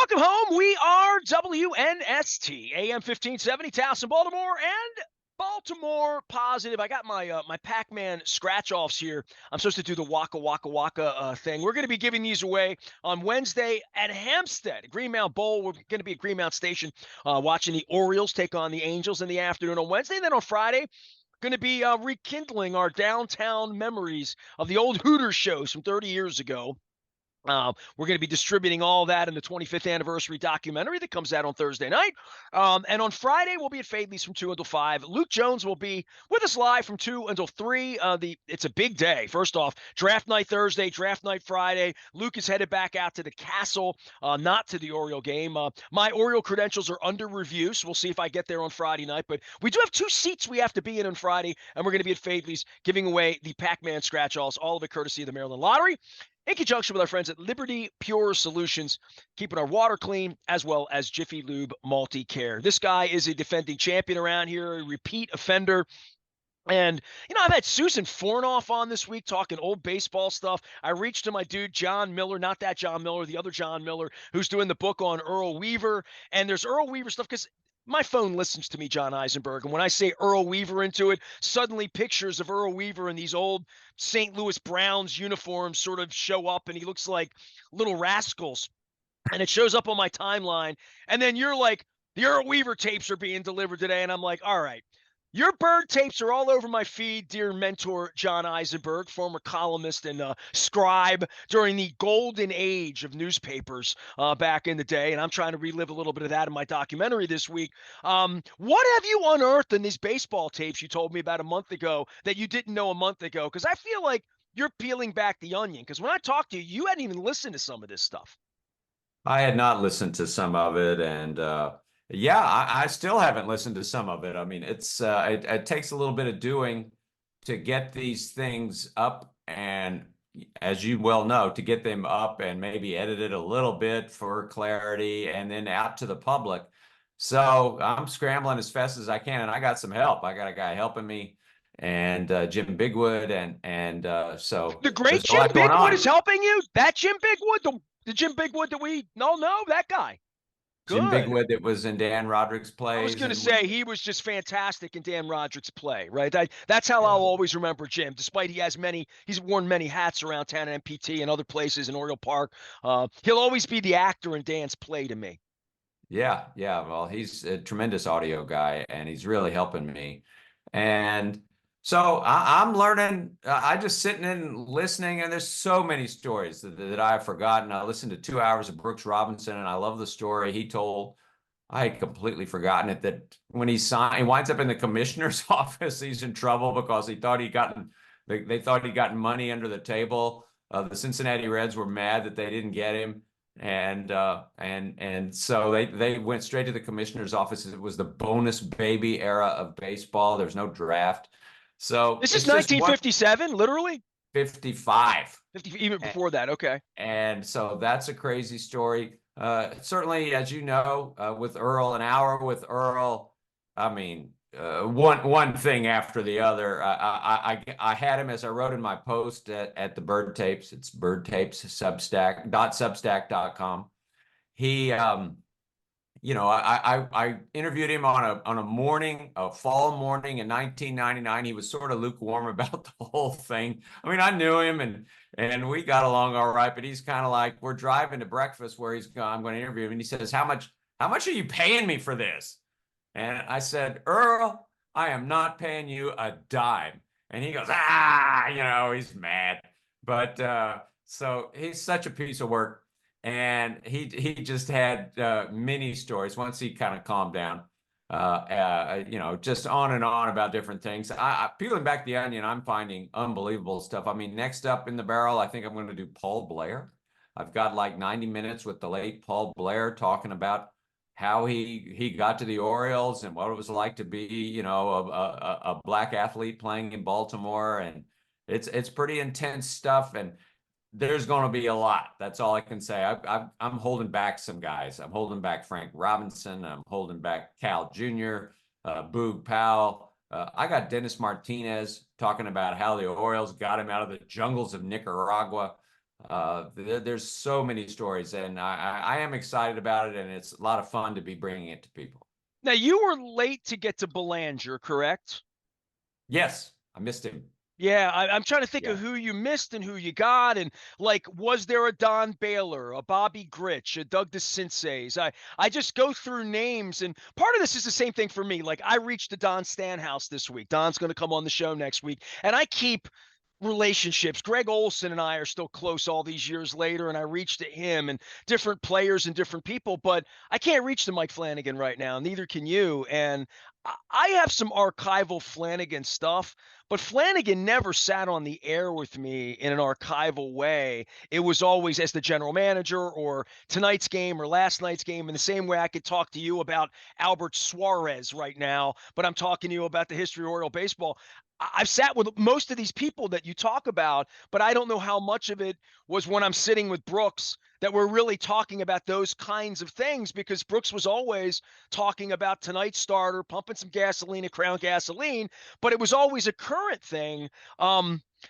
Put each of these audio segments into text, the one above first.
Welcome home. We are WNST, AM 1570, Towson, Baltimore, and Baltimore Positive. I got my Pac-Man scratch-offs here. I'm supposed to do the Waka Waka Waka thing. We're going to be giving these away on Wednesday at Hampstead, Greenmount Bowl. We're going to be at Greenmount Station watching the Orioles take on the Angels in the afternoon on Wednesday. And then on Friday, going to be rekindling our downtown memories of the old Hooters shows from 30 years ago. We're going to be distributing all that in the 25th anniversary documentary that comes out on Thursday night. And on Friday, we'll be at Fadley's from 2 until 5. Luke Jones will be with us live from 2 until 3. It's a big day. First off, draft night Thursday, draft night Friday. Luke is headed back out to the Castle, not to the Oriole game. My Oriole credentials are under review, so we'll see if I get there on Friday night. But we do have 2 seats we have to be in on Friday, and we're going to be at Fadley's giving away the Pac-Man scratch-offs, all of it courtesy of the Maryland Lottery, in conjunction with our friends at Liberty Pure Solutions, keeping our water clean, as well as Jiffy Lube Multi-Care. This guy is a defending champion around here, a repeat offender. And, I've had Susan Fornoff on this week talking old baseball stuff. I reached to my dude, John Miller, not that John Miller, the other John Miller, who's doing the book on Earl Weaver. And there's Earl Weaver stuff because my phone listens to me, John Eisenberg. And when I say Earl Weaver into it, suddenly pictures of Earl Weaver in these old St. Louis Browns uniforms sort of show up, and he looks like Little Rascals. And it shows up on my timeline. And then you're like, the Earl Weaver tapes are being delivered today. And I'm like, all right. Your bird tapes are all over my feed, dear mentor John Eisenberg, former columnist and scribe during the golden age of newspapers back in the day, and I'm trying to relive a little bit of that in my documentary this week. What have you unearthed in these baseball tapes you told me about a month ago that you didn't know a month ago? Because I feel like you're peeling back the onion, because when I talked to you, you hadn't even listened to some of this stuff. I had not listened to some of it, and yeah, I still haven't listened to some of it. I mean, it takes a little bit of doing to get these things up, and as you well know, to get them up and maybe edit it a little bit for clarity and then out to the public. So I'm scrambling as fast as I can, and I got some help. I got a guy helping me, and Jim Bigwood, and so The great there's a Jim lot going Bigwood on. is helping you? That Jim Bigwood? The Jim Bigwood that we all know? That guy. Jim Good. Bigwood that was in Dan Roderick's I was plays, going to and say he was just fantastic in Dan Roderick's play, right? That's how I'll always remember Jim, despite he's worn many hats around town at MPT and other places in Oriole Park. He'll always be the actor in Dan's play to me. yeah, yeah. Well, he's a tremendous audio guy, and he's really helping me. And so I'm learning. I just sitting in listening, and there's so many stories that I've forgotten. I listened to 2 hours of Brooks Robinson, and I love the story he told. I had completely forgotten it, that when he winds up in the commissioner's office, he's in trouble because he thought they thought he'd gotten money under the table. The Cincinnati Reds were mad that they didn't get him. And so they went straight to the commissioner's office. It was the bonus baby era of baseball. There's no draft. So This it's is just 1957, literally? 55. 50, even before that, okay. And so that's a crazy story. Certainly, as you know, with Earl, an hour with Earl, I mean, one thing after the other. I had him, as I wrote in my post at the Bird Tapes. It's Bird Tapes Substack.com. He I interviewed him on a fall morning in 1999. He was sort of lukewarm about the whole thing. I mean, I knew him, and we got along all right, but he's kind of like, we're driving to breakfast where I'm going to interview him, and he says, how much are you paying me for this? And I said, Earl, I am not paying you a dime. And he goes, he's mad. But so he's such a piece of work. And he just had many stories once he kind of calmed down, just on and on about different things. Peeling back the onion, I'm finding unbelievable stuff. I mean, next up in the barrel, I think I'm going to do Paul Blair. I've got like 90 minutes with the late Paul Blair talking about how he got to the Orioles and what it was like to be, a black athlete playing in Baltimore. And it's pretty intense stuff. And there's going to be a lot. That's all I can say. I'm holding back some guys. I'm holding back Frank Robinson. I'm holding back Cal Jr., Boog Powell. I got Dennis Martinez talking about how the Orioles got him out of the jungles of Nicaragua. There's so many stories, and I am excited about it, and it's a lot of fun to be bringing it to people. Now, you were late to get to Belanger, correct? Yes, I missed him. Yeah, I'm trying to think of Yeah. who you missed and who you got, and like, was there a Don Baylor, a Bobby Gritch, a Doug DeCinces? I just go through names, and part of this is the same thing for me. Like, I reached the Don Stanhouse this week. Don's going to come on the show next week, and I keep relationships. Greg Olson and I are still close all these years later, and I reached to him and different players and different people, but I can't reach to Mike Flanagan right now. Neither can you. And I have some archival Flanagan stuff, but Flanagan never sat on the air with me in an archival way. It was always as the general manager or tonight's game or last night's game, in the same way I could talk to you about Albert Suarez right now, but I'm talking to you about the history of Oriole baseball. I've sat with most of these people that you talk about, but I don't know how much of it was when I'm sitting with Brooks that we're really talking about those kinds of things, because Brooks was always talking about tonight's starter, pumping some gasoline at Crown Gasoline, but it was always a current thing.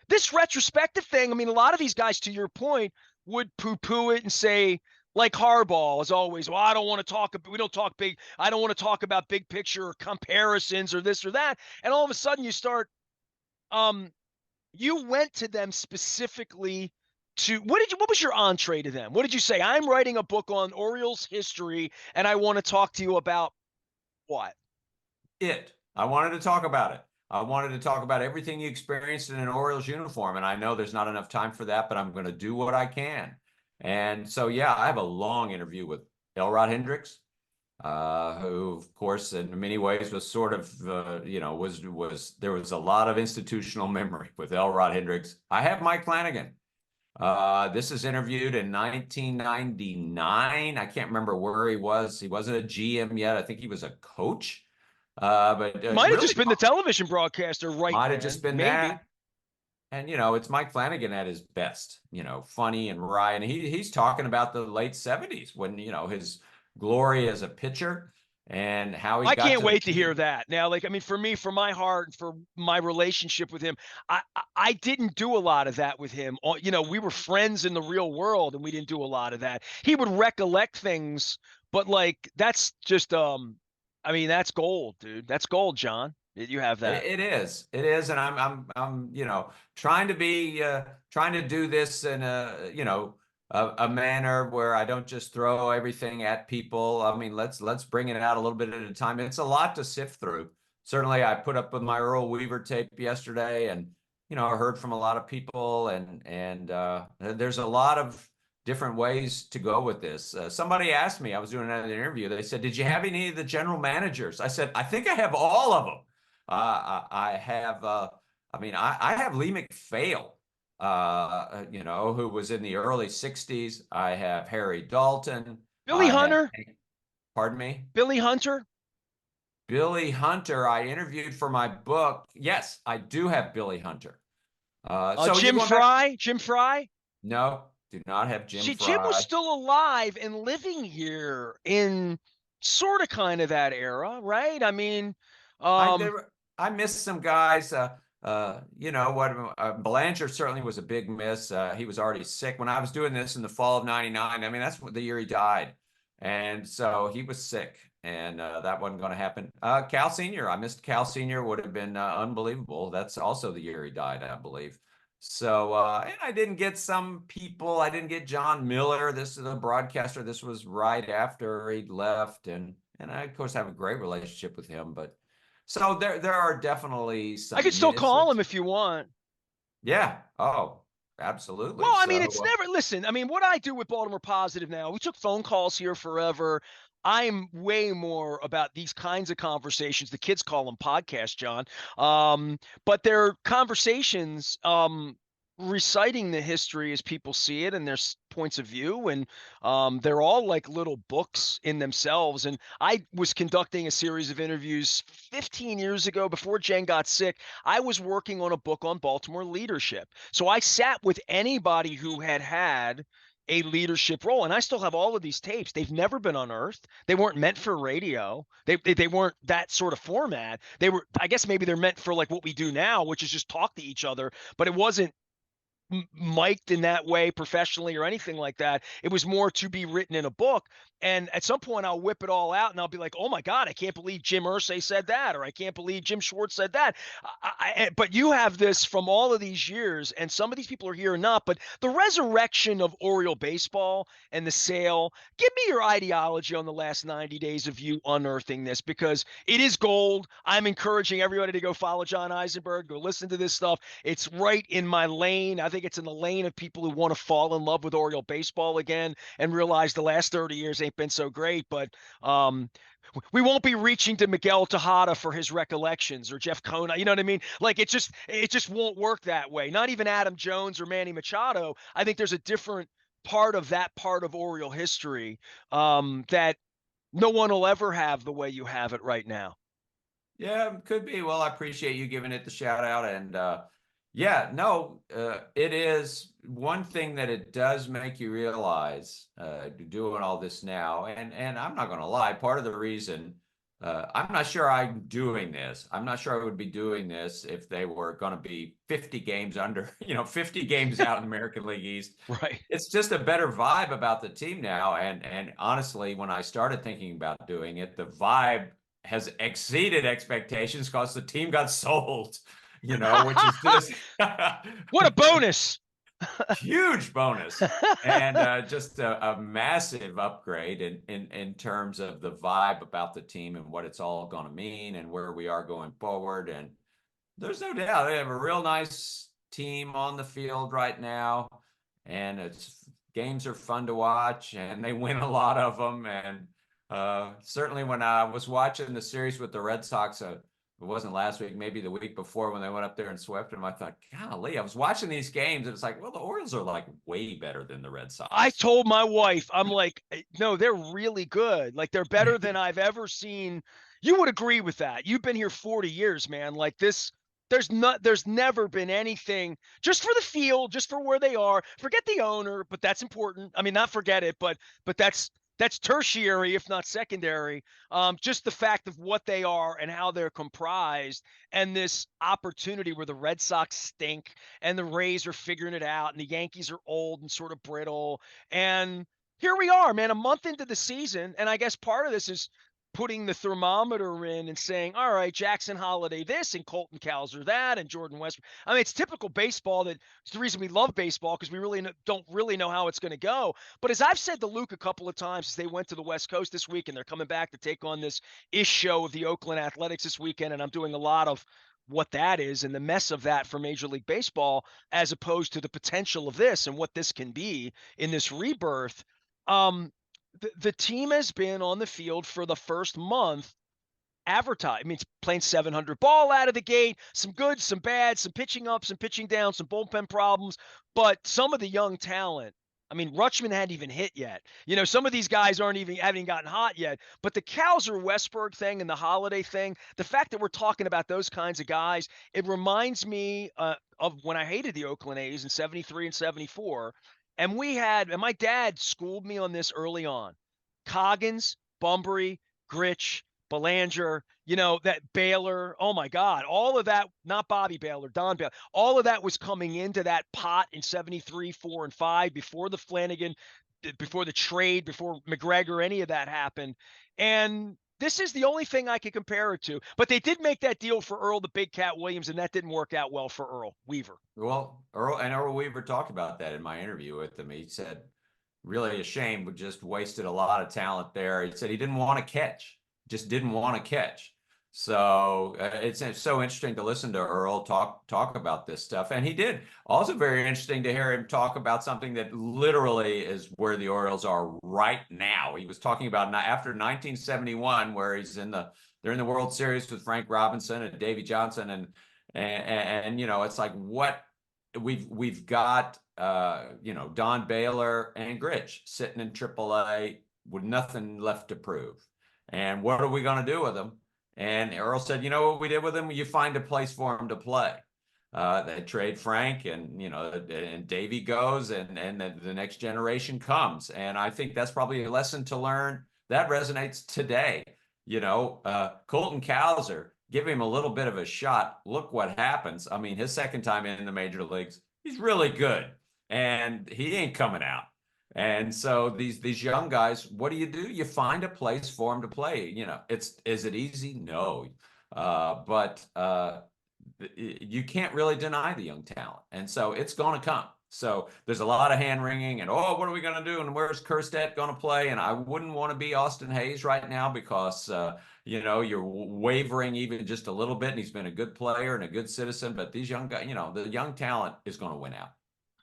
This retrospective thing, I mean, a lot of these guys, to your point, would poo-poo it and say, like Harbaugh is always, well, I don't want to talk, we don't talk big, I don't want to talk about big picture or comparisons or this or that. And all of a sudden you start, um, you went to them specifically to, what was your entree to them? What did you say? I'm writing a book on Orioles history and I want to talk to you about what? I wanted to talk about it. I wanted to talk about everything you experienced in an Orioles uniform. And I know there's not enough time for that, but I'm going to do what I can. And so, yeah, I have a long interview with Elrod Hendricks, who, of course, in many ways was sort of, there was a lot of institutional memory with Elrod Hendricks. I have Mike Flanagan. This is interviewed in 1999. I can't remember where he was. He wasn't a GM yet. I think he was a coach. But Might have really just been the television broadcaster right might have then. just been Maybe. that. And it's Mike Flanagan at his best, funny and wry. And he's talking about the late 70s when, his glory as a pitcher and how he I got can't to the wait to key. hear that. Now, like, I mean, for me, for my heart, for my relationship with him, I didn't do a lot of that with him. We were friends in the real world, and we didn't do a lot of that. He would recollect things, but like that's just I mean, that's gold, dude. That's gold, John. You have that. It is, and I'm trying to do this in a manner where I don't just throw everything at people. I mean, let's bring it out a little bit at a time. It's a lot to sift through. Certainly, I put up with my Earl Weaver tape yesterday, and I heard from a lot of people, and there's a lot of different ways to go with this. Somebody asked me, I was doing another interview. They said, "Did you have any of the general managers?" I said, "I think I have all of them." I have, I have Lee McPhail, who was in the early 60s. I have Harry Dalton. Billy I have, Hunter. pardon me? Billy Hunter. Billy Hunter, I interviewed for my book. Yes, I do have Billy Hunter. So you're Jim going back? Fry. Jim Fry. No, do not have Jim Jim was Fry. still alive and living here in sort of kind of that era, right? I mean, um, I missed some guys. Belanger certainly was a big miss. He was already sick when I was doing this in the fall of '99. I mean, that's the year he died, and so he was sick, and that wasn't going to happen. Cal Senior, I missed Cal Senior. Would have been unbelievable. That's also the year he died, I believe. So, and I didn't get some people. I didn't get John Miller. This is a broadcaster. This was right after he'd left, and I, of course, have a great relationship with him, but. So there are definitely I some could still call him misses. if you want. Yeah. Oh, Well, absolutely. I mean, So it's never, listen, I mean, what I do with Baltimore Positive now, we took phone calls here forever. I'm way more about these kinds of conversations. The kids call them podcasts, John. But they're conversations, reciting the history as people see it and their points of view. And they're all like little books in themselves. And I was conducting a series of interviews 15 years ago before Jen got sick. I was working on a book on Baltimore leadership. So I sat with anybody who had a leadership role, and I still have all of these tapes. They've never been unearthed. They weren't meant for radio. They weren't that sort of format. They were, I guess maybe they're meant for like what we do now, which is just talk to each other, but it wasn't mic'd in that way professionally or anything like that. It was more to be written in a book. And at some point, I'll whip it all out and I'll be like, oh my God, I can't believe Jim Irsay said that, or I can't believe Jim Schwartz said that. But you have this from all of these years, and some of these people are here or not, but the resurrection of Oriole baseball and the sale. Give me your ideology on the last 90 days of you unearthing this, because it is gold. I'm encouraging everybody to go follow John Eisenberg, go listen to this stuff. It's right in my lane. I think it's in the lane of people who want to fall in love with Oriole baseball again and realize the last 30 years ain't been so great. But we won't be reaching to Miguel Tejada for his recollections, or Jeff Kona. You know what I mean? Like, it just won't work that way. Not even Adam Jones or Manny Machado. I think there's a different part of that part of Oriole history that no one will ever have the way you have it right now. Yeah, could be. Well, I appreciate you giving it the shout out. And yeah, no, it is one thing that it does make you realize doing all this now. And I'm not going to lie, part of the reason I'm not sure I'm doing this. I'm not sure I would be doing this if they were going to be 50 games under, 50 games out in the American League East. Right. It's just a better vibe about the team now. And honestly, when I started thinking about doing it, the vibe has exceeded expectations because the team got sold, which is just what a bonus. huge bonus, and just a massive upgrade in terms of the vibe about the team and what it's all going to mean and where we are going forward. And there's no doubt they have a real nice team on the field right now, and games are fun to watch, and they win a lot of them. And certainly when I was watching the series with the Red Sox, it wasn't last week, maybe the week before, when they went up there and swept them, I thought, golly, I was watching these games and it's like, well, the Orioles are like way better than the Red Sox. I told my wife, I'm like, no, they're really good. Like, they're better than I've ever seen. You would agree with that. You've been here 40 years, man. Like this, there's never been anything, just for the field, just for where they are. Forget the owner, but that's important. I mean, not forget it, but that's tertiary, if not secondary. Just the fact of what they are and how they're comprised, and this opportunity where the Red Sox stink and the Rays are figuring it out and the Yankees are old and sort of brittle. And here we are, man, a month into the season. And I guess part of this is putting the thermometer in and saying, all right, Jackson Holiday this and Colton Cowser that and Jordan Westbrook. I mean, it's typical baseball. That's the reason we love baseball, because we really don't really know how it's going to go. But as I've said to Luke a couple of times, as they went to the West Coast this week and they're coming back to take on this ish show of the Oakland Athletics this weekend, and I'm doing a lot of what that is and the mess of that for Major League Baseball, as opposed to the potential of this and what this can be in this rebirth. The team has been on the field for the first month advertised. I mean, it's playing 700 ball out of the gate, some good, some bad, some pitching up, some pitching down, some bullpen problems. But some of the young talent, I mean, Rutschman hadn't even hit yet. Some of these guys haven't even gotten hot yet. But the Cowser Westberg thing and the Holiday thing, the fact that we're talking about those kinds of guys, it reminds me of when I hated the Oakland A's in 73 and 74. And my dad schooled me on this early on. Coggins, Bunbury, Gritch, Belanger, that Baylor. Oh my God. All of that, not Bobby Baylor, Don Baylor. All of that was coming into that pot in 73, 4, and 5 before the Flanagan, before the trade, before McGregor, any of that happened. And this is the only thing I can compare it to. But they did make that deal for Earl the Big Cat Williams, and that didn't work out well for Earl Weaver. Well, Earl Weaver talked about that in my interview with him. He said, really a shame, we just wasted a lot of talent there. He said he didn't want to catch, just didn't want to catch. So it's so interesting to listen to Earl talk about this stuff. And he did. Also very interesting to hear him talk about something that literally is where the Orioles are right now. He was talking about after 1971, where they're in the World Series with Frank Robinson and Davey Johnson. And it's like, what we've got, Don Baylor and Gritch sitting in AAA with nothing left to prove. And what are we going to do with them? And Earl said, you know what we did with him? You find a place for him to play. They trade Frank, and and Davey goes, and the next generation comes. And I think that's probably a lesson to learn that resonates today. Colton Cowser, give him a little bit of a shot. Look what happens. I mean, his second time in the major leagues, he's really good, and he ain't coming out. And so these young guys, what do? You find a place for them to play. Is it easy? No, but you can't really deny the young talent, and so it's going to come. So there's a lot of hand wringing, and what are we going to do? And where's Kerstedt going to play? And I wouldn't want to be Austin Hayes right now because you're wavering even just a little bit, and he's been a good player and a good citizen. But these young guys, the young talent is going to win out.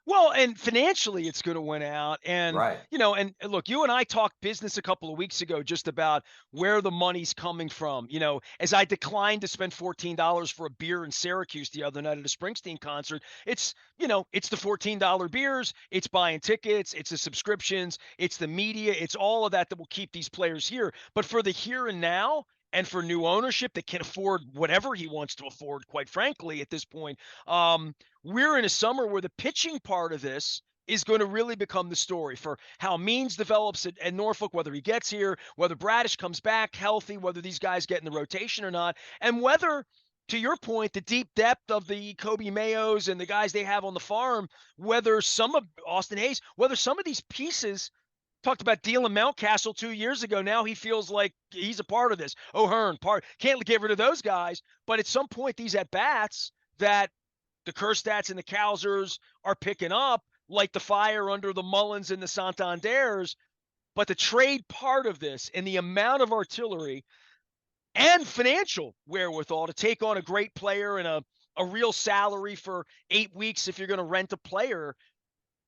Well, and financially, it's going to win out. And, Right. and look, you and I talked business a couple of weeks ago just about where the money's coming from. As I declined to spend $14 for a beer in Syracuse the other night at a Springsteen concert, it's the $14 beers, it's buying tickets, it's the subscriptions, it's the media, it's all of that will keep these players here. But for the here and now, and for new ownership that can afford whatever he wants to afford, quite frankly, at this point, we're in a summer where the pitching part of this is going to really become the story for how Means develops at Norfolk, whether he gets here, whether Bradish comes back healthy, whether these guys get in the rotation or not, and whether, to your point, the deep depth of the Kobe Mayos and the guys they have on the farm, whether some of Austin Hayes, whether some of these pieces talked about dealing Mountcastle 2 years ago. Now he feels like he's a part of this. O'Hearn, can't get rid of those guys. But at some point, these at-bats that the Kerstedts and the Kausers are picking up, like the fire under the Mullins and the Santanders. But the trade part of this and the amount of artillery and financial wherewithal to take on a great player and a real salary for 8 weeks if you're going to rent a player,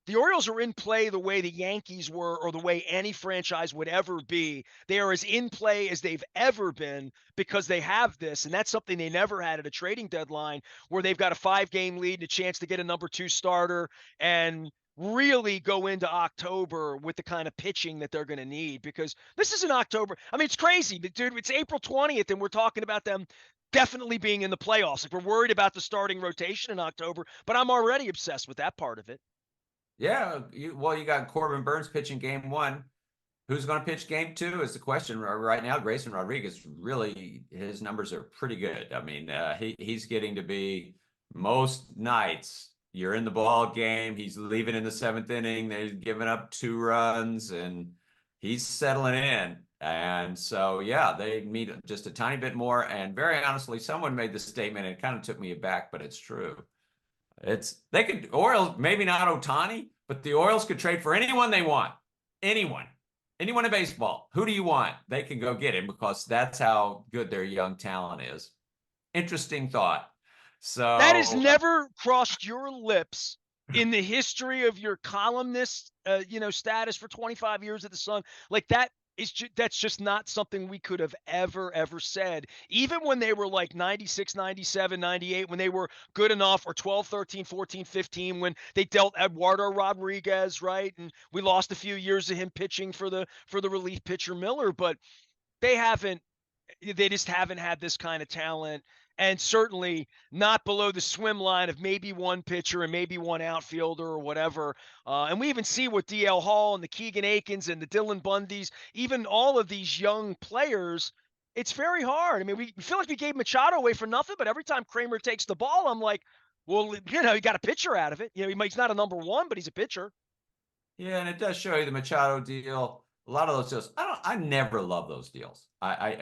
the Orioles are in play the way the Yankees were or the way any franchise would ever be. They are as in play as they've ever been because they have this, and that's something they never had at a trading deadline where they've got a 5-game lead and a chance to get a number 2 starter and really go into October with the kind of pitching that they're going to need, because this is in October. I mean, it's crazy, but dude, it's April 20th and we're talking about them definitely being in the playoffs. Like, we're worried about the starting rotation in October, but I'm already obsessed with that part of it. Yeah, you got Corbin Burns pitching game 1. Who's going to pitch game 2 is the question right now. Grayson Rodriguez, really, his numbers are pretty good. I mean, he's getting to be most nights. You're in the ball game. He's leaving in the 7th inning. They're giving up 2 runs, and he's settling in. And so, yeah, they need just a tiny bit more. And very honestly, someone made this statement, and it kind of took me aback, but it's true. Orioles, maybe not Ohtani, but the Orioles could trade for anyone they want. Anyone in baseball. Who do you want? They can go get him because that's how good their young talent is. Interesting thought. So that has never crossed your lips in the history of your columnist, status for 25 years at the Sun. Like, that's just not something we could have ever said. Even when they were like 96, 97, 98, when they were good enough, or 12, 13, 14, 15, when they dealt Eduardo Rodriguez, right? And we lost a few years of him pitching for the relief pitcher Miller, but they just haven't had this kind of talent. And certainly not below the swim line of maybe one pitcher and maybe one outfielder or whatever. And we even see what DL Hall and the Keegan Aikens and the Dylan Bundys, even all of these young players, it's very hard. I mean, we feel like we gave Machado away for nothing, but every time Kramer takes the ball, I'm like, well, you got a pitcher out of it. He's not a number 1, but he's a pitcher. Yeah, and it does show you the Machado deal. A lot of those deals, I never love those deals.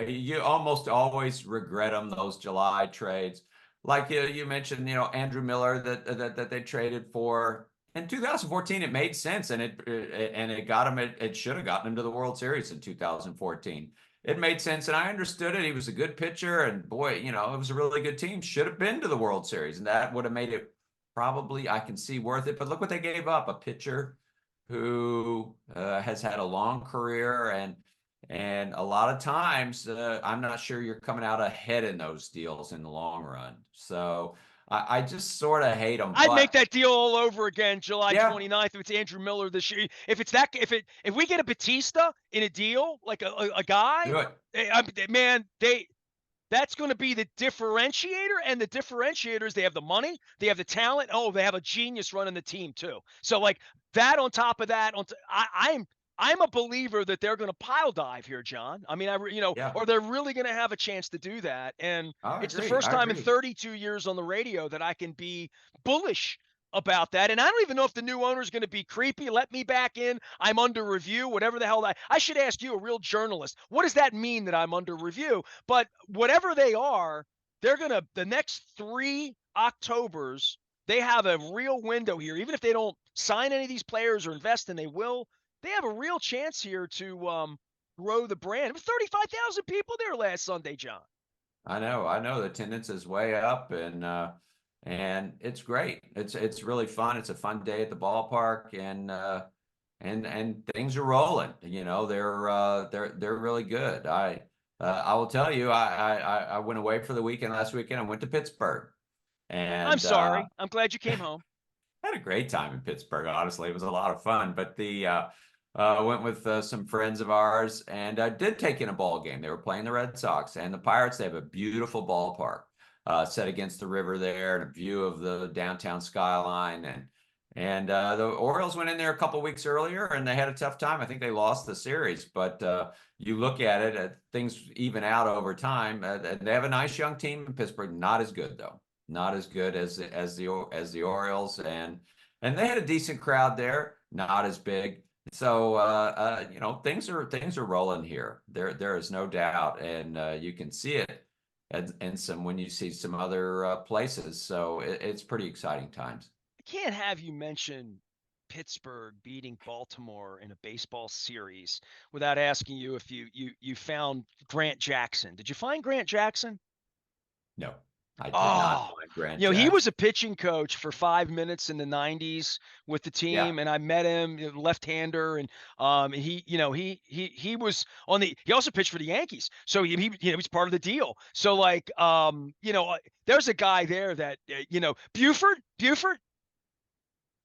You almost always regret them, those July trades. Like you mentioned, Andrew Miller that they traded for in 2014. It made sense, and it got him. It should have gotten him to the World Series in 2014. It made sense, and I understood it. He was a good pitcher, and boy, it was a really good team. Should have been to the World Series, and that would have made it probably, I can see, worth it. But look what they gave up: a pitcher who has had a long career, and a lot of times I'm not sure you're coming out ahead in those deals in the long run. So I just sort of hate them. I'd make that deal all over again, July 29th. If it's Andrew Miller this year, if we get a Batista in a deal, like a guy, man, that's going to be the differentiator, and the differentiator is they have the money, they have the talent. Oh, they have a genius running the team too. So like that on top of that, I'm a believer that they're going to pile dive here, John. I mean, or they're really going to have a chance to do that. And it's the first time in 32 years on the radio that I can be bullish about that. And I don't even know if the new owner is going to be creepy. Let me back in. I'm under review, whatever the hell that. I should ask you, a real journalist, what does that mean that I'm under review? But whatever they are, they're going to, the next 3 Octobers, they have a real window here. Even if they don't sign any of these players or invest, and they will, they have a real chance here to grow the brand. It was 35,000 people there last Sunday, John. I know. The attendance is way up, and it's great. It's really fun. It's a fun day at the ballpark, and things are rolling. You know, they're really good. I will tell you, I went away for the weekend last weekend. I went to Pittsburgh, I'm and sorry. I'm glad you came home. had a great time in Pittsburgh. Honestly, it was a lot of fun. But the went with some friends of ours and did take in a ball game. They were playing the Red Sox and the Pirates. They have a beautiful ballpark set against the river there, and a view of the downtown skyline. And the Orioles went in there a couple weeks earlier, and they had a tough time. I think they lost the series, but you look at it, things even out over time. They have a nice young team in Pittsburgh. Not as good though. Not as good as the Orioles, and they had a decent crowd there. Not as big. So you know, things are rolling here. There is no doubt, and you can see it, and some when you see some other places. So it's pretty exciting times. I can't have you mention Pittsburgh beating Baltimore in a baseball series without asking you if you found Grant Jackson. Did you find Grant Jackson? No, I did not Oh, find Grant he was Jackson. a pitching coach for 5 minutes in the '90s with the Yeah, team, and I met him, left-hander, and he was on the. He also pitched for the Yankees, so he was part of the deal. So like there's a guy there that Buford.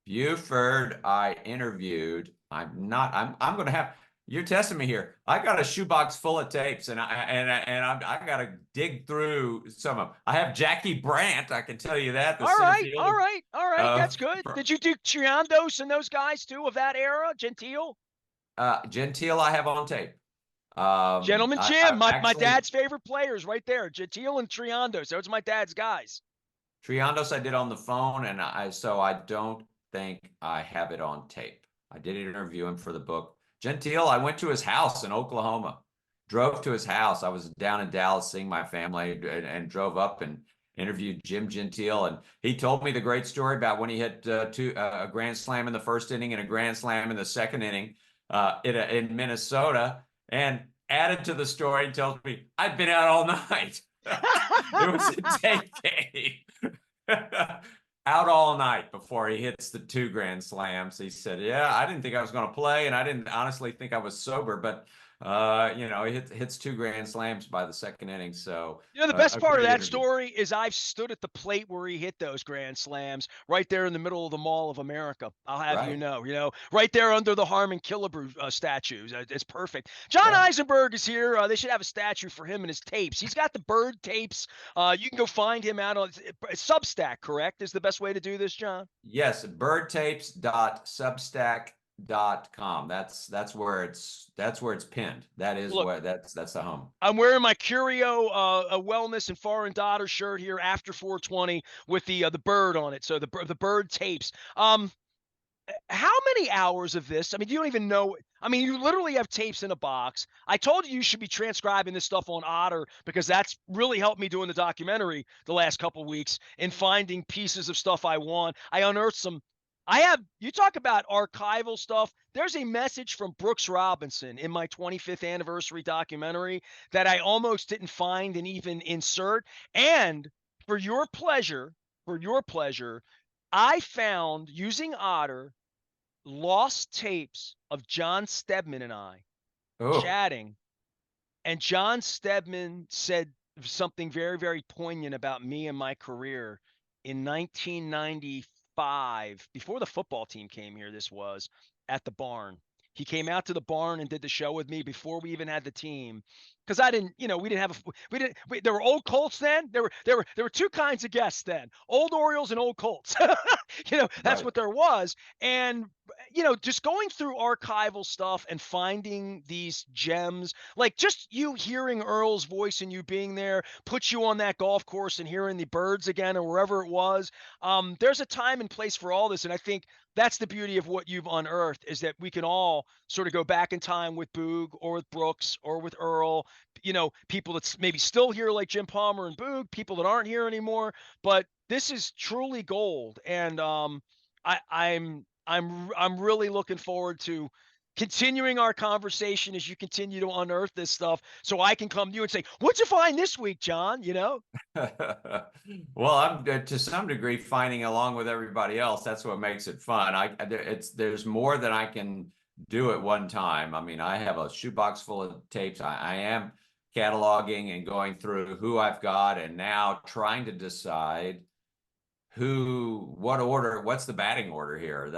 Buford, I interviewed. I'm going to have. You're testing me here. I got a shoebox full of tapes, and I got to dig through some of them. I have Jackie Brandt. I can tell you that the All center right, all fielder. right, all right. Uh, That's good. Did you do Triandos and those guys too of that era? Gentile, Gentile, I have on tape. Gentleman I Jim, my actually dad's favorite players right there. Gentile and Triandos. Those are my dad's guys. Triandos I did on the phone, and I don't think I have it on tape. I did interview him for the book. Gentile, I went to his house in Oklahoma, drove to his house. I was down in Dallas seeing my family, and drove up and interviewed Jim Gentile, and he told me the great story about when he hit a grand slam in the first inning and a grand slam in the second inning in Minnesota, and added to the story, he tells me I've been out all night. It was a day game. Out all night before he hits the 2 grand slams. He said, "Yeah, I didn't think I was going to play, and I didn't honestly think I was sober, but you know, he hits 2 grand slams by the second inning." So The best a part of great that interview. story is I've stood at the plate where he hit those grand slams right there in the middle of the Mall of America. I'll have Right? right there under the Harmon Killebrew statues. It's perfect. John Yeah. Eisenberg is here. They should have a statue for him and his tapes. He's got the bird tapes. You can go find him out on Substack, correct? Is the best way to do this, John? Yes, birdtapes.substack.com. That's where it's pinned. That is Look, where that's the home. I'm wearing my Curio a wellness and foreign daughter shirt here after 420 with the bird on it. So the bird tapes. How many hours of this? I mean, you don't even know. I mean, you literally have tapes in a box. I told you should be transcribing this stuff on Otter because that's really helped me doing the documentary the last couple weeks and finding pieces of stuff I want. I unearthed some. You talk about archival stuff. There's a message from Brooks Robinson in my 25th anniversary documentary that I almost didn't find and even insert. And for your pleasure, I found using Otter lost tapes of John Stedman and I Oh, chatting, and John Stedman said something very, very poignant about me and my career in 1995, before the football team came here. This was at the barn. He came out to the barn and did the show with me before we even had the team. Because I didn't, we didn't have there were old Colts then. There were two kinds of guests then: old Orioles and old Colts. That's Right. what there was. And just going through archival stuff and finding these gems, like just you hearing Earl's voice and you being there, puts you on that golf course and hearing the birds again or wherever it was. There's a time and place for all this, and I think that's the beauty of what you've unearthed, is that we can all sort of go back in time with Boog or with Brooks or with Earl. People that's maybe still here like Jim Palmer and Boog, people that aren't here anymore. But this is truly gold, and I'm really looking forward to continuing our conversation as you continue to unearth this stuff, so I can come to you and say, "What'd you find this week, John?" Well, I'm to some degree finding along with everybody else. That's what makes it fun. There's more than I can do at one time. I mean, I have a shoebox full of tapes. I am cataloging and going through who I've got, and now trying to decide what order, what's the batting order here.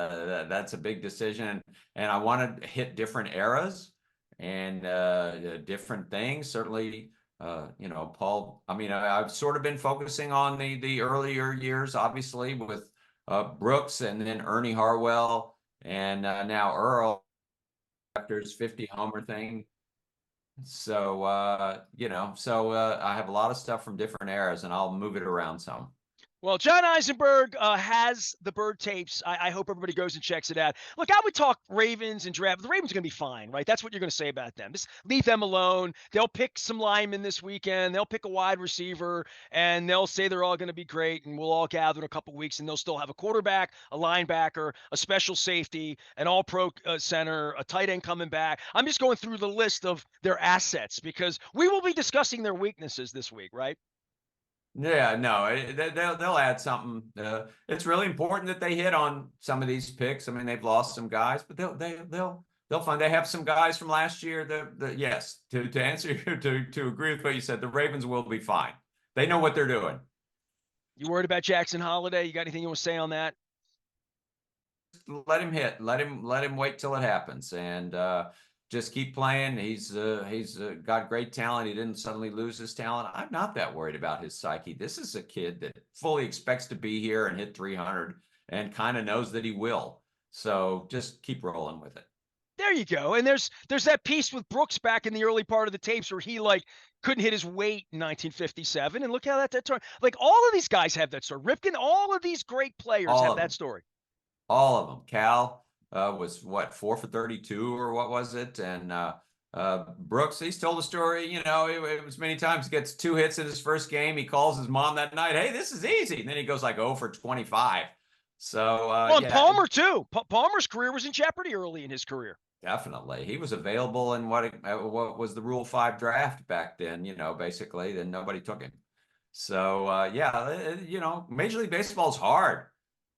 That's a big decision, and I want to hit different eras and different things. Certainly, Paul. I mean, I've sort of been focusing on the earlier years, obviously with Brooks, and then Ernie Harwell, and now Earl after his 50 homer thing. So I have a lot of stuff from different eras, and I'll move it around some. Well, John Eisenberg has the Bird tapes. I hope everybody goes and checks it out. Look, I would talk Ravens and draft. The Ravens are going to be fine, right? That's what you're going to say about them. Just leave them alone. They'll pick some linemen this weekend. They'll pick a wide receiver, and they'll say they're all going to be great, and we'll all gather in a couple weeks, and they'll still have a quarterback, a linebacker, a special safety, an all-pro center, a tight end coming back. I'm just going through the list of their assets because we will be discussing their weaknesses this week, right? Yeah, no, they'll add something. It's really important that they hit on some of these picks. I mean, they've lost some guys, but they'll find they have some guys from last year. Yes, to answer you, to agree with what you said, the Ravens will be fine. They know what they're doing. You worried about Jackson Holiday? You got anything you want to say on that? Let him hit. Let him wait till it happens, and just keep playing. He's got great talent. He didn't suddenly lose his talent. I'm not that worried about his psyche. This is a kid that fully expects to be here and hit 300, and kind of knows that he will. So just keep rolling with it. There you go. And there's that piece with Brooks back in the early part of the tapes where he couldn't hit his weight in 1957, and look how that turned. Like all of these guys have that story. Ripken, all of these great players have that story. All of them. Cal was what, 4 for 32 or what was it? And Brooks, he's told the story, it was many times. He gets 2 hits in his first game. He calls his mom that night, "Hey, this is easy." And then he goes like 0 for 25. So and Palmer too. Palmer's career was in jeopardy early in his career. Definitely. He was available in what was the Rule 5 draft back then, basically, then nobody took him. So Major League Baseball is hard.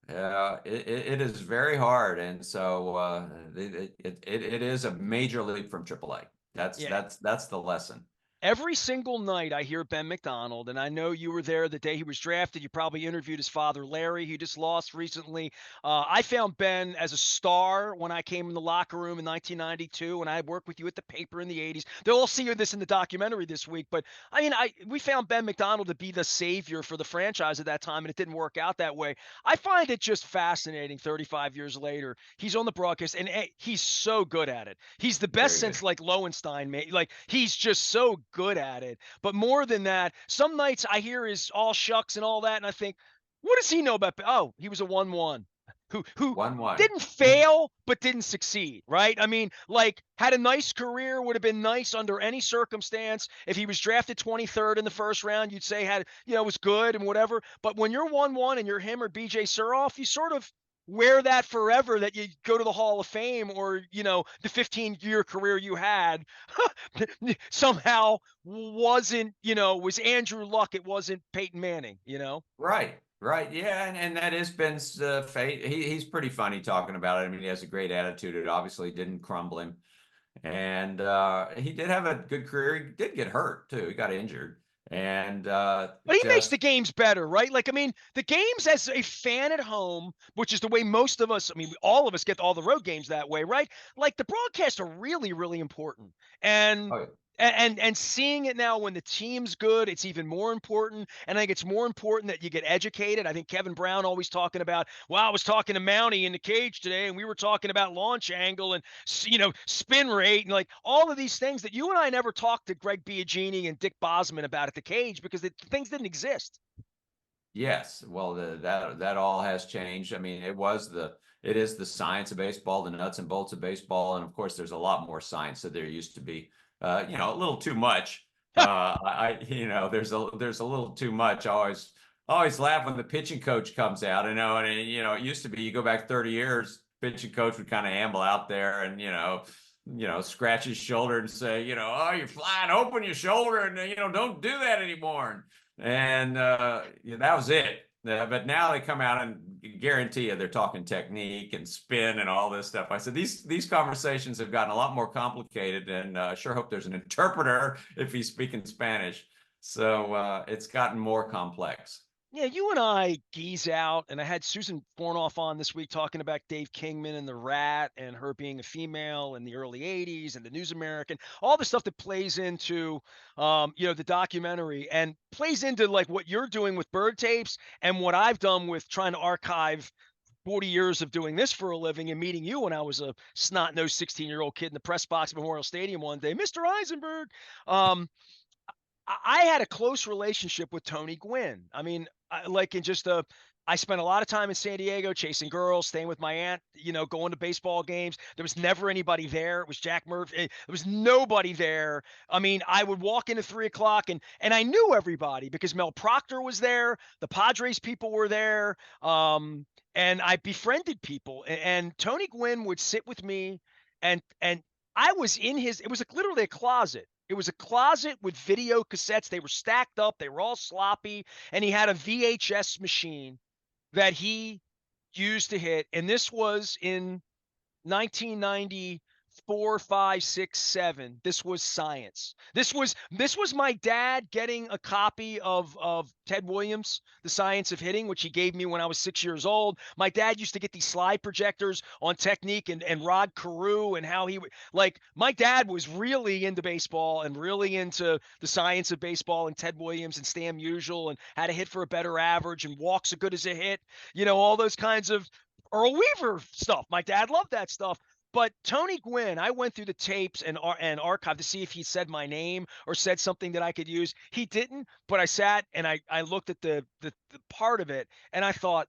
It is very hard, and so it is a major leap from AAA. That's the lesson. Every single night I hear Ben McDonald, and I know you were there the day he was drafted. You probably interviewed his father, Larry, who just lost recently. I found Ben as a star when I came in the locker room in 1992, and I worked with you at the paper in the 80s. They'll all see this in the documentary this week. But, we found Ben McDonald to be the savior for the franchise at that time, and it didn't work out that way. I find it just fascinating 35 years later. He's on the broadcast, and he's so good at it. He's the best since, Lowenstein. He's just so good at it. But more than that, some nights I hear his all shucks and all that, and I think, what does he know about? Oh, he was a 1-1 who 1-1 didn't fail but didn't succeed, right? I mean, had a nice career, would have been nice under any circumstance. If he was drafted 23rd in the first round, you'd say was good and whatever. But when you're 1-1 and you're him or BJ Suroff, you sort of wear that forever, that you go to the Hall of Fame, or the 15-year career you had somehow wasn't, was Andrew Luck. It wasn't Peyton Manning, Right. Yeah. And that has Ben's fate. He's pretty funny talking about it. I mean, he has a great attitude. It obviously didn't crumble him. And he did have a good career. He did get hurt too. He got injured. And But he makes just the games better, right? Like, I mean, the games as a fan at home, which is the way most of us, I mean, all of us get all the road games that way, right? Like the broadcasts are really, really important. And oh, and seeing it now when the team's good, it's even more important. And I think it's more important that you get educated. I think Kevin Brown always talking about, well, I was talking to Mountie in the cage today, and we were talking about launch angle and spin rate and like all of these things that you and I never talked to Greg Biagini and Dick Bosman about at the cage because things didn't exist. yes, well, that all has changed. I mean, it is the science of baseball, the nuts and bolts of baseball, and of course, there's a lot more science than there used to be. A little too much. There's a little too much. I always laugh when the pitching coach comes out. And it used to be you go back 30 years, pitching coach would kind of amble out there and scratch his shoulder and say, oh, you're flying, open your shoulder, and don't do that anymore. And that was it. But now they come out and guarantee you they're talking technique and spin and all this stuff. I said these conversations have gotten a lot more complicated, and I sure hope there's an interpreter if he's speaking Spanish. So it's gotten more complex. Yeah, you and I geese out, and I had Susan Fornoff on this week talking about Dave Kingman and the Rat and her being a female in the early '80s and the News American, all the stuff that plays into, the documentary and plays into like what you're doing with bird tapes and what I've done with trying to archive 40 years of doing this for a living and meeting you when I was a snot-nosed 16-year-old kid in the press box at Memorial Stadium one day, Mr. Eisenberg. Um, I had a close relationship with Tony Gwynn. I mean, like in just I spent a lot of time in San Diego chasing girls, staying with my aunt, going to baseball games. There was never anybody there. It was Jack Murphy. There was nobody there. I mean, I would walk in at 3 o'clock and I knew everybody because Mel Proctor was there. The Padres people were there. And I befriended people and Tony Gwynn would sit with me and I was in it was like literally a closet. It was a closet with video cassettes. They were stacked up. They were all sloppy. And he had a VHS machine that he used to hit. And this was in 1994, 5, 6, 7. This was science. This was my dad getting a copy of Ted Williams, The Science of Hitting, which he gave me when I was 6 years old. My dad used to get these slide projectors on technique and Rod Carew and how he would like my dad was really into baseball and really into the science of baseball and Ted Williams and Stan Musial and how to hit for a better average and walks a good as a hit, all those kinds of Earl Weaver stuff. My dad loved that stuff. But Tony Gwynn, I went through the tapes and archived to see if he said my name or said something that I could use. He didn't, but I sat and I looked at the part of it and I thought,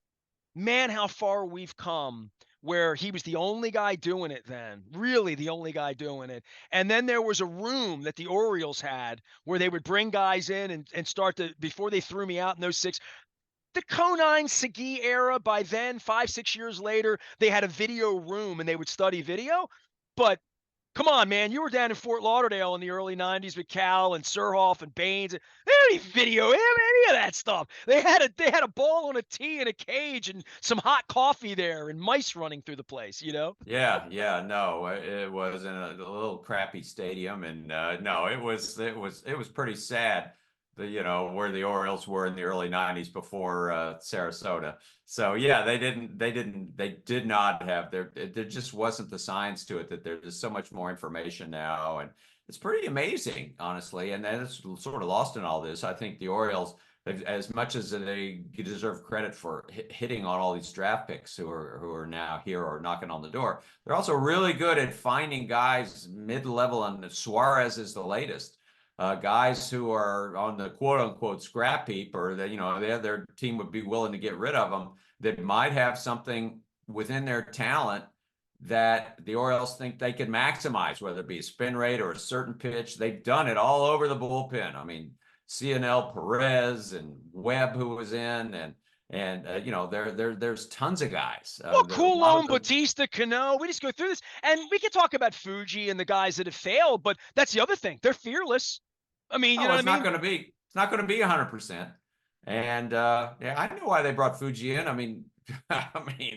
man, how far we've come where he was the only guy doing it then, really the only guy doing it. And then there was a room that the Orioles had where they would bring guys in and start to, before they threw me out in those six, the Conine Segui era, by then, 5, 6 years later, they had a video room and they would study video. But come on, man, you were down in Fort Lauderdale in the early '90s with Cal and Surhoff and Baines. They didn't any video any of that stuff. They had a ball on a tee in a cage and some hot coffee there and mice running through the place. Yeah, no, it was in a little crappy stadium, and no, it was pretty sad. Where the Orioles were in the early '90s before Sarasota. So yeah, they did not have there just wasn't the science to it that there's so much more information now, and it's pretty amazing, honestly. And it's sort of lost in all this. I think the Orioles, as much as they deserve credit for hitting on all these draft picks who are now here or knocking on the door, they're also really good at finding guys mid-level, and Suarez is the latest. Guys who are on the quote unquote scrap heap, or that their team would be willing to get rid of them, that might have something within their talent that the Orioles think they can maximize, whether it be a spin rate or a certain pitch. They've done it all over the bullpen. I mean, Cionel Perez and Webb, who was in, and there's tons of guys. Well, A lot Coulomb, of them. Batista, Cano, we just go through this. And we can talk about Fuji and the guys that have failed, but that's the other thing. They're fearless. I mean, you Oh, know what it's I not mean? going to be. It's not going to be 100%. And yeah, I know why they brought Fuji in. I mean,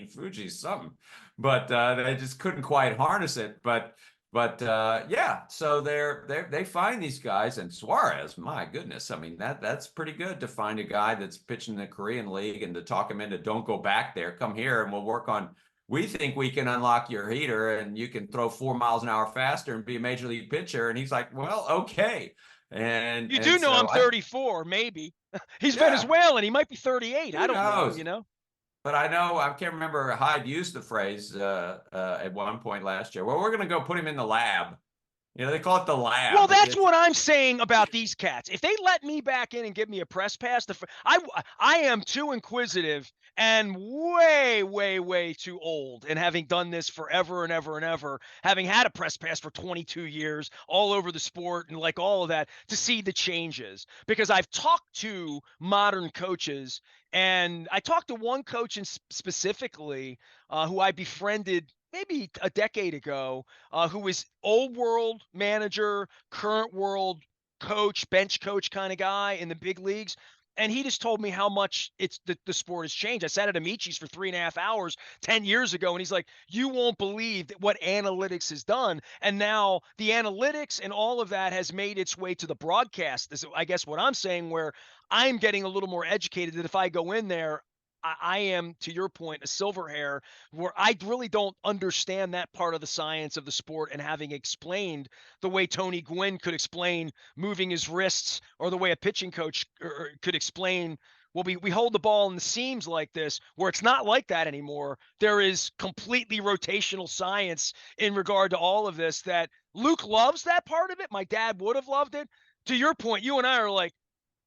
Fuji's something, but they just couldn't quite harness it. But But yeah, so they find these guys, and Suarez, my goodness, I mean that's pretty good to find a guy that's pitching in the Korean League and to talk him into don't go back there, come here and we'll work on. We think we can unlock your heater and you can throw 4 miles an hour faster and be a major league pitcher. And he's like, well, okay. And You do and know so I'm 34, maybe. He's yeah, Venezuelan. He might be 38. I who don't know, knows? you know? But I know I can't remember Hyde used the phrase at one point last year. Well, we're going to go put him in the lab. You know, they call it the Well, lab. that's what I'm saying about these cats. If they let me back in and give me a press pass, I am too inquisitive and way, way, way too old. And having done this forever and ever and ever, having had a press pass for 22 years, all over the sport and like all of that, to see the changes. Because I've talked to modern coaches, and I talked to one coach specifically who I befriended maybe a decade ago, who was old world manager, current world coach, bench coach kind of guy in the big leagues. And he just told me how much it's the sport has changed. I sat at Amici's for 3.5 hours 10 years ago, and he's like, you won't believe what analytics has done. And now the analytics and all of that has made its way to the broadcast. This is, I guess, what I'm saying, where I'm getting a little more educated that if I go in there, I am, to your point, a silver hair where I really don't understand that part of the science of the sport. And having explained the way Tony Gwynn could explain moving his wrists, or the way a pitching coach could explain, well, we hold the ball in the seams like this, where it's not like that anymore. There is completely rotational science in regard to all of this that Luke loves that part of it. My dad would have loved it. To your point, you and I are like,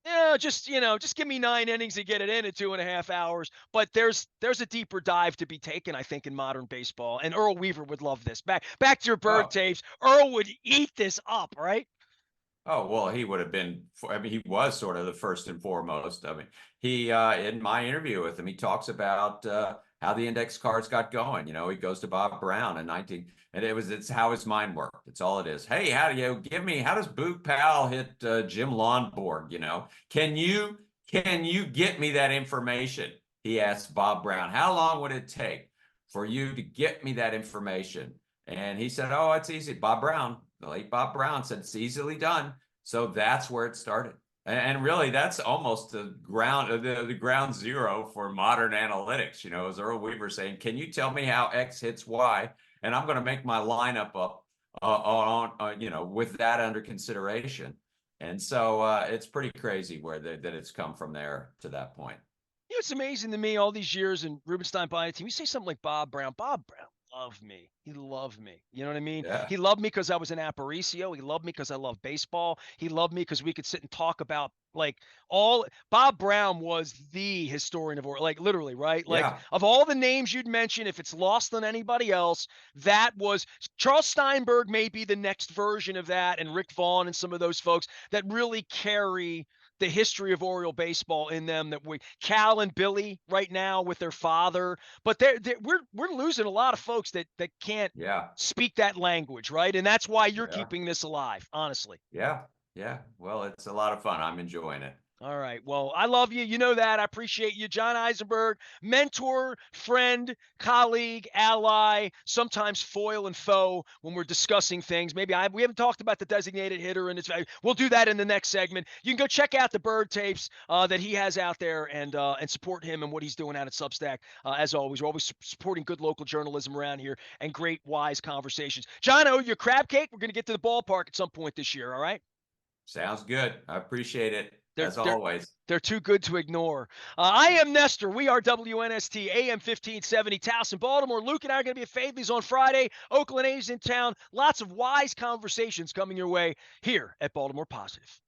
yeah, just give me 9 innings and get it in 2.5 hours. But there's a deeper dive to be taken, I think, in modern baseball. And Earl Weaver would love this. Back to your bird Oh, tapes. Earl would eat this up, right? oh, well, he would have been, I mean, he was sort of the first and foremost. I mean, he, in my interview with him, he talks about how the index cards got going. You know, he goes to Bob Brown in 19, and it's how his mind worked. It's all it is. Hey, how does Boog Powell hit Jim Lonborg? You know, can you get me that information? He asked Bob Brown, how long would it take for you to get me that information? And he said, oh, it's easy. Bob Brown, the late Bob Brown said it's easily done. So that's where it started. And really, that's almost the ground zero for modern analytics. You know, as Earl Weaver saying, can you tell me how X hits Y? And I'm going to make my lineup up with that under consideration. And so it's pretty crazy that it's come from there to that point. You know, it's amazing to me all these years in Rubenstein buying a team. You say something like Bob Brown. Bob Brown loved me. He loved me. You know what I mean? Yeah. He loved me because I was an Aparicio. He loved me because I love baseball. He loved me because we could sit and talk about like all. Bob Brown was the historian of like literally, right? Like Yeah. of all the names you'd mention, if it's lost on anybody else, that was Charles Steinberg. May be the next version of that, and Rick Vaughn and some of those folks that really carry the history of Oriole baseball in them. That Cal and Billy right now with their father, but we're losing a lot of folks that can't Yeah. speak that language, right? And that's why you're Yeah. keeping this alive, honestly. Yeah. Yeah. Well, it's a lot of fun. I'm enjoying it. All right. Well, I love you. You know that. I appreciate you. John Eisenberg, mentor, friend, colleague, ally, sometimes foil and foe when we're discussing things. We haven't talked about the designated hitter, and we'll do that in the next segment. You can go check out the bird tapes that he has out there, and support him and what he's doing out at Substack. As always, we're always supporting good local journalism around here and great, wise conversations. John, I owe you a crab cake. We're going to get to the ballpark at some point this year. All right. Sounds good. I appreciate it, They're as they're always. they're too good to ignore. I am Nestor. We are WNST AM 1570 Towson, Baltimore. Luke and I are going to be at Fadley's on Friday. Oakland A's in town. Lots of wise conversations coming your way here at Baltimore Positive.